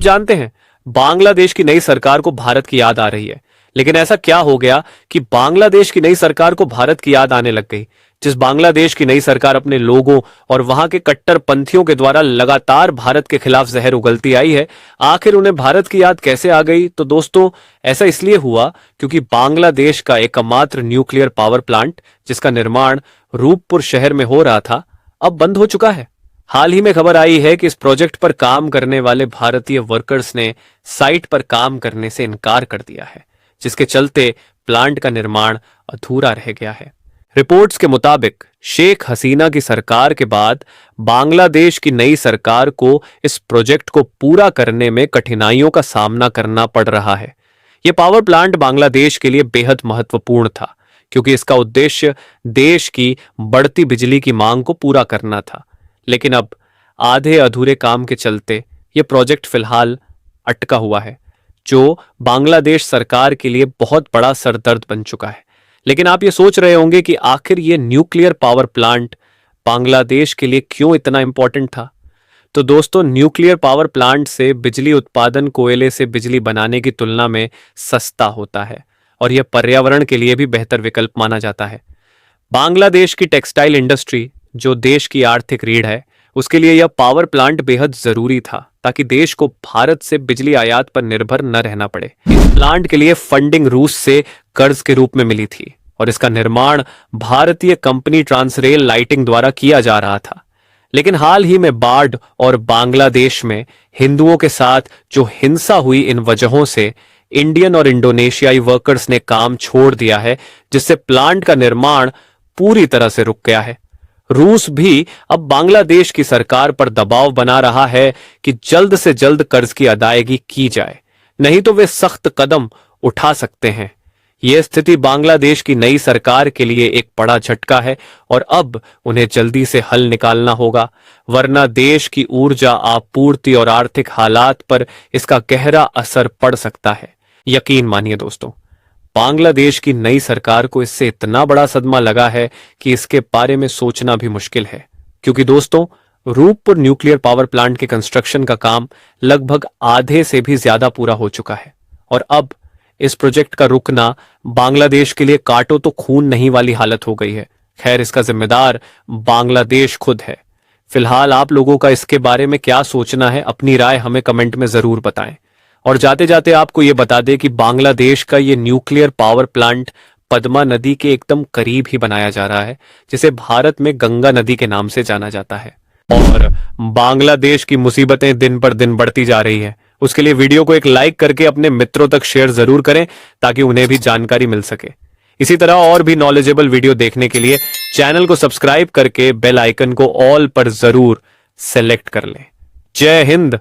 जानते हैं, बांग्लादेश की नई सरकार को भारत की याद आ रही है। लेकिन ऐसा क्या हो गया कि बांग्लादेश की नई सरकार को भारत की याद आने लग गई? जिस बांग्लादेश की नई सरकार अपने लोगों और वहां के कट्टरपंथियों के द्वारा लगातार भारत के खिलाफ जहर उगलती आई है, आखिर उन्हें भारत की याद कैसे आ गई? तो दोस्तों, ऐसा इसलिए हुआ क्योंकि बांग्लादेश का एकमात्र न्यूक्लियर पावर प्लांट, जिसका निर्माण रूपपुर शहर में हो रहा था, अब बंद हो चुका है। हाल ही में खबर आई है कि इस प्रोजेक्ट पर काम करने वाले भारतीय वर्कर्स ने साइट पर काम करने से इनकार कर दिया है, जिसके चलते प्लांट का निर्माण अधूरा रह गया है। रिपोर्ट्स के मुताबिक शेख हसीना की सरकार के बाद बांग्लादेश की नई सरकार को इस प्रोजेक्ट को पूरा करने में कठिनाइयों का सामना करना पड़ रहा है। यह पावर प्लांट बांग्लादेश के लिए बेहद महत्वपूर्ण था, क्योंकि इसका उद्देश्य देश की बढ़ती बिजली की मांग को पूरा करना था। लेकिन अब आधे अधूरे काम के चलते यह प्रोजेक्ट फिलहाल अटका हुआ है, जो बांग्लादेश सरकार के लिए बहुत बड़ा सरदर्द बन चुका है। लेकिन आप ये सोच रहे होंगे कि आखिर ये न्यूक्लियर पावर प्लांट बांग्लादेश के लिए क्यों इतना इंपॉर्टेंट था? तो दोस्तों, न्यूक्लियर पावर प्लांट से बिजली उत्पादन कोयले से बिजली बनाने की तुलना में सस्ता होता है और यह पर्यावरण के लिए भी बेहतर विकल्प माना जाता है। बांग्लादेश की टेक्सटाइल इंडस्ट्री, जो देश की आर्थिक रीढ़ है, उसके लिए यह पावर प्लांट बेहद जरूरी था, ताकि देश को भारत से बिजली आयात पर निर्भर न रहना पड़े। इस प्लांट के लिए फंडिंग रूस से कर्ज के रूप में मिली थी और इसका निर्माण भारतीय कंपनी ट्रांसरेल लाइटिंग द्वारा किया जा रहा था। लेकिन हाल ही में बाढ़ और बांग्लादेश में हिंदुओं के साथ जो हिंसा हुई, इन वजहों से इंडियन और इंडोनेशियाई वर्कर्स ने काम छोड़ दिया है, जिससे प्लांट का निर्माण पूरी तरह से रुक गया है। रूस भी अब बांग्लादेश की सरकार पर दबाव बना रहा है कि जल्द से जल्द कर्ज की अदायगी की जाए, नहीं तो वे सख्त कदम उठा सकते हैं। यह स्थिति बांग्लादेश की नई सरकार के लिए एक बड़ा झटका है और अब उन्हें जल्दी से हल निकालना होगा, वरना देश की ऊर्जा आपूर्ति और आर्थिक हालात पर इसका गहरा असर पड़ सकता है। यकीन मानिए दोस्तों, बांग्लादेश की नई सरकार को इससे इतना बड़ा सदमा लगा है कि इसके बारे में सोचना भी मुश्किल है। क्योंकि दोस्तों, रूपपुर न्यूक्लियर पावर प्लांट के कंस्ट्रक्शन का काम लगभग आधे से भी ज्यादा पूरा हो चुका है और अब इस प्रोजेक्ट का रुकना बांग्लादेश के लिए काटो तो खून नहीं वाली हालत हो गई है। खैर, इसका जिम्मेदार बांग्लादेश खुद है। फिलहाल आप लोगों का इसके बारे में क्या सोचना है, अपनी राय हमें कमेंट में जरूर बताएं। और जाते जाते आपको यह बता दें कि बांग्लादेश का यह न्यूक्लियर पावर प्लांट पद्मा नदी के एकदम करीब ही बनाया जा रहा है, जिसे भारत में गंगा नदी के नाम से जाना जाता है। और बांग्लादेश की मुसीबतें दिन पर दिन बढ़ती जा रही है। उसके लिए वीडियो को एक लाइक करके अपने मित्रों तक शेयर जरूर करें, ताकि उन्हें भी जानकारी मिल सके। इसी तरह और भी नॉलेजेबल वीडियो देखने के लिए चैनल को सब्सक्राइब करके बेल आइकन को ऑल पर जरूर सेलेक्ट कर लें। जय हिंद।